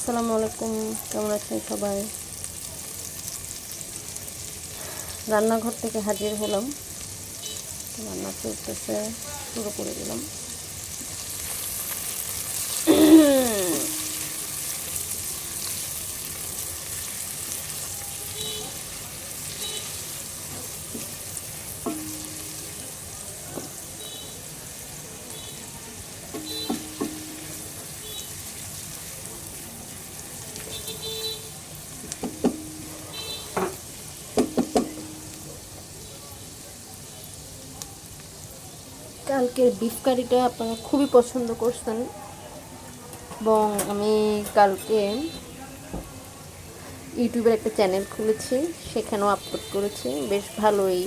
আসসালামু আলাইকুম, কেমন আছেন সবাই? রান্নাঘর থেকে হাজির হলাম। রান্না চলতেছে, শুরু করে দিলাম। কালকের বিফ কারিটা আপনারা খুবই পছন্দ করছেন এবং আমি কালকে ইউটিউবের একটা চ্যানেল খুলেছি, সেখানেও আপলোড করেছি। বেশ ভালোই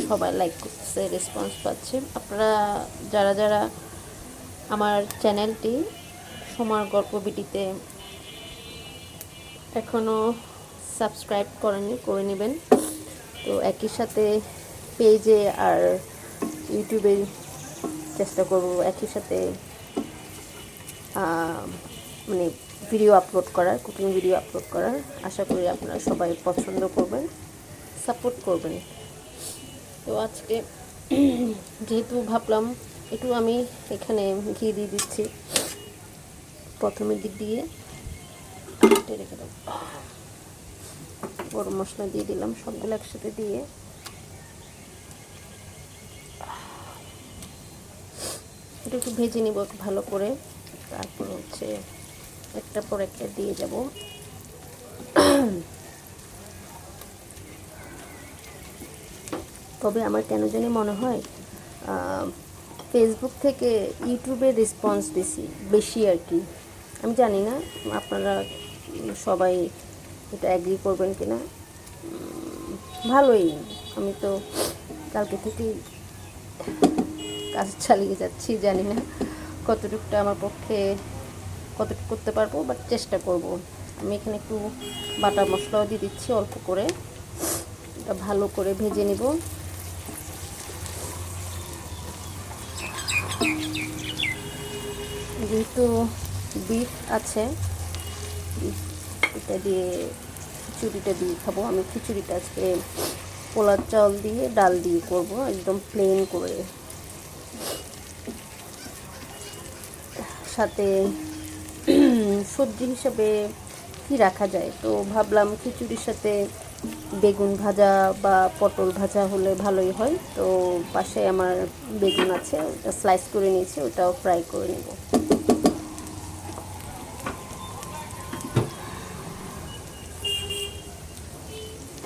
সবাই লাইক করছে, রেসপন্স পাচ্ছে। আপনারা যারা যারা আমার চ্যানেলটি সোমার গল্প বিটিতে এখনও সাবস্ক্রাইব করেননি, করে নেবেন। তো একই সাথে পেজে আর ইউটিউবে চেষ্টা করব একই সাথে মানে ভিডিও আপলোড করার, কুকিং ভিডিও আপলোড করার। আশা করি আপনারা সবাই পছন্দ করবেন, সাপোর্ট করবেন। তো আজকে যেহেতু ভাবলাম একটু আমি এখানে ঘি দিয়ে দিচ্ছি, প্রথমের দিক দিয়ে রেখে দেবো। গরম মশলা দিয়ে দিলাম, সবগুলো একসাথে দিয়ে এটা একটু ভেজে নিব ভালো করে। তারপর হচ্ছে একটা পর একটা দিয়ে যাব। তবে আমার কেন জানি মনে হয় ফেসবুক থেকে ইউটিউবে রেসপন্স বেশি আর কি। আমি জানি না আপনারা সবাই এটা অ্যাগ্রি করবেন কিনা। ভালোই, আমি তো কালকে থেকেই কাজ চালিয়ে যাচ্ছি। জানি না কতটুকুটা আমার পক্ষে কতটুকু করতে পারবো, বাট চেষ্টা করব। আমি এখানে একটু বাটা মশলাও দিয়ে দিচ্ছি অল্প করে, এটা ভালো করে ভেজে নিব। যেহেতু বিফ আছে, এটা দিয়ে খিচুড়িটা দিয়ে খাবো। আমি খিচুড়িটা আজকে পোলার চাল দিয়ে ডাল দিয়ে করব, একদম প্লেন করে। সাথে সবজি হিসাবে কি রাখা যায়, তো ভাবলাম খিচুড়ির সাথে বেগুন ভাজা বা পটল ভাজা হলে ভালোই হয়। তো পাশে আমার বেগুন আছে, ওটা স্লাইস করে নিয়েছি, ওটাও ফ্রাই করে নেব।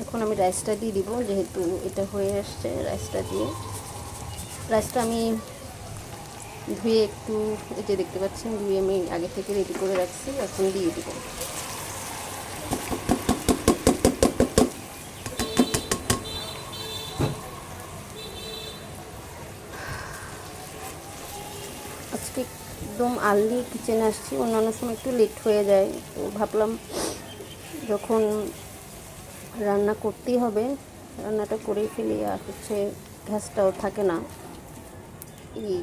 এখন আমি রাইসটা দিয়ে দিব, যেহেতু এটা হয়ে আসছে। রাইসটা আমি ধুয়ে একটু, এই যে দেখতে পাচ্ছেন, ধুয়ে আমি আগে থেকে রেডি করে রাখছি, এখন দিয়ে দিব। আজকে একদম আর্লি কিচেনে আসছি, অন্যান্য সময় একটু লেট হয়ে যায়। তো ভাবলাম যখন রান্না করতেই হবে, রান্নাটা করেই ফেলি। আর হচ্ছে গ্যাসটাও থাকে না, এই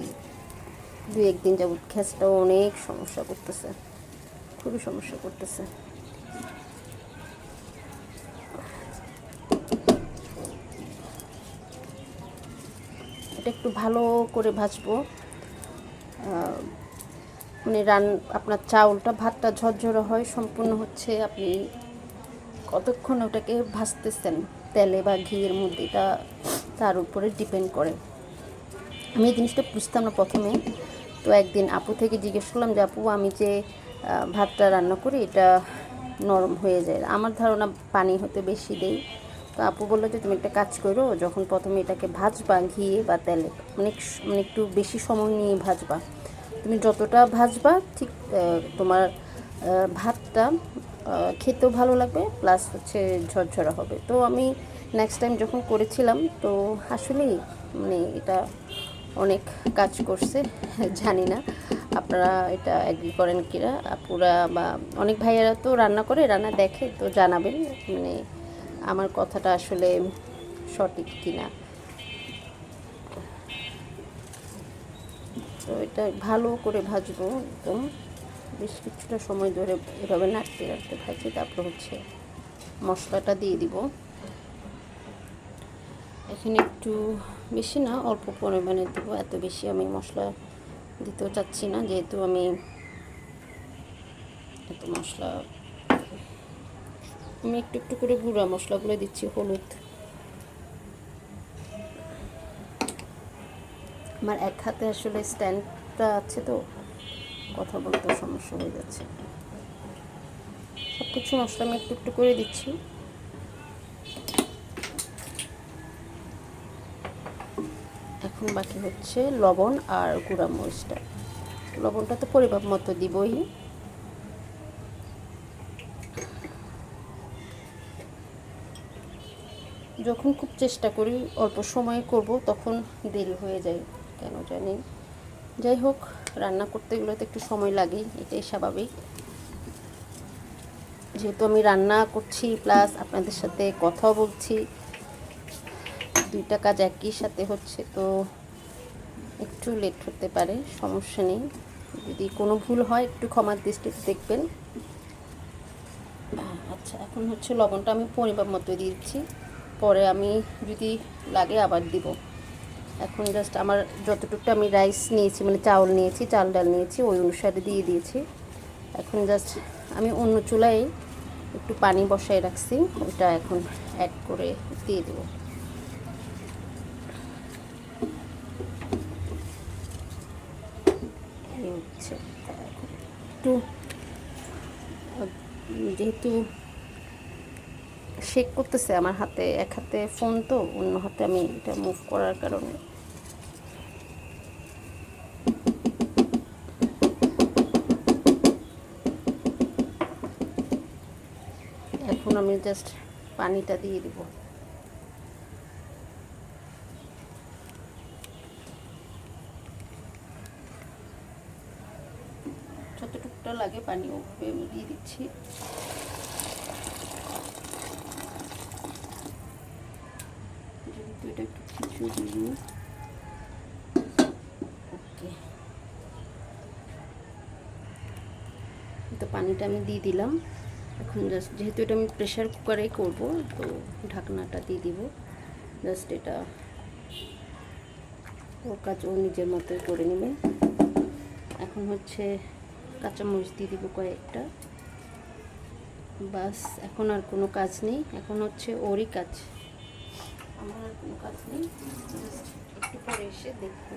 2-1 দিন যাবত গ্যাসটাও অনেক সমস্যা করতেছে, খুবই সমস্যা করতেছে। এটা একটু ভালো করে ভাজবো, মানে আপনার চাউলটা, ভাতটা ঝরঝরে হয় সম্পূর্ণ হচ্ছে আপনি কতক্ষণ ওটাকে ভাজতেছেন তেলে বা ঘিয়ের মধ্যে, এটা তার উপরে ডিপেন্ড করে। আমি এই জিনিসটা বুঝতাম না প্রথমে। তো একদিন আপু থেকে জিজ্ঞেস করলাম যে আপু, আমি যে ভাতটা রান্না করি এটা নরম হয়ে যায়, আমার ধারণা পানি হতে বেশি দেই। তো আপু বললো যে তুমি একটা কাজ করো, যখন প্রথমে এটাকে ভাজবা ঘিয়ে বা তেলে, মানে একটু বেশি সময় নিয়ে ভাজবা। তুমি যতটা ভাজবা ঠিক তোমার ভাতটা খেতেও ভালো লাগবে, প্লাস হচ্ছে ঝরঝরা হবে। তো আমি নেক্সট টাইম যখন করেছিলাম, তো আসলেই মানে এটা অনেক কাজ করছে। জানি না আপনারা এটা অ্যাগ্রি করেন কিনা, আপুরা বা অনেক ভাইয়েরা তো রান্না করে, রান্না দেখে, তো জানাবেন মানে আমার কথাটা আসলে সঠিক কিনা। তো এটা ভালো করে ভাজবো একদম, বেশ কিছুটা সময় ধরে এভাবে নাড়তে নাড়তে থাকি। তারপর হচ্ছে মশলাটা দিয়ে দিব। এখানে একটু বেশি না, অল্প পরিমাণে দেবো, এত বেশি আমি মশলা দিতেও চাচ্ছি না, যেহেতু আমি এত মশলা আমি একটু একটু করে গুঁড়া মশলাগুলো দিচ্ছি। হলুদ, আমার এক হাতে আসলে স্ট্যান্ডটা আছে তো কথা বলতে সমস্যা হয়ে যাচ্ছে। সব কিছু মশলা আমি একটু একটু করে দিচ্ছি। এখন বাকি হচ্ছে লবণ আর গুঁড়া মরিচটা। লবণটা তো পরিমাপ মতো দিবই। যখন খুব চেষ্টা করি অল্প সময়ে করব, তখন দেরি হয়ে যায় কেন জানি। যাই হোক, রান্না করতে গেলে তো একটু সময় লাগেই, এটাই স্বাভাবিক। যেহেতু আমি রান্না করছি প্লাস আপনাদের সাথে কথাও বলছি, দুইটা কাজ একই সাথে হচ্ছে, তো একটু লেট হতে পারে, সমস্যা নেই। যদি কোনো ভুল হয় একটু ক্ষমার দৃষ্টিতে দেখবেন। আচ্ছা, এখন হচ্ছে লবণটা আমি পরিমাপ মতো দিচ্ছি, পরে আমি যদি লাগে আবার দিব। এখন জাস্ট আমার যতটুকু আমি রাইস নিয়েছি, মানে চাউল নিয়েছি, চাল ডাল নিয়েছি, ওই অনুসারে দিয়ে দিয়েছি। এখন জাস্ট আমি অন্য চুলায় একটু পানি বসায় রাখছি, ওটা এখন অ্যাড করে দিয়ে দেবো। হচ্ছে একটু, যেহেতু শেক করতেছে আমার হাতে, এক হাতে ফোন তো, অন্য হাতে আমি এটা মুভ করার কারণে এখন আমি জাস্ট পানিটা দিয়ে দিব। যতটুকুটা লাগে পানি ওভাবে আমি দিয়ে দিচ্ছি। যেহেতু এটা একটু খিচুড়ি, ওকে, তো পানিটা আমি দিয়ে দিলাম। এখন জাস্ট যেহেতু এটা আমি প্রেশার কুকারেই করব, তো ঢাকনাটা দিয়ে দিব। জাস্ট এটা ওর কাজ ও নিজের মতোই করে নেবে। এখন হচ্ছে কাঁচামরিচ দিয়ে দিব কয়েকটা, বাস। এখন আর কোনো কাজ নেই, এখন হচ্ছে ওরই কাজ, আমার আর কোনো কাজ নেই। জাস্ট একটু পরে এসে দেখব।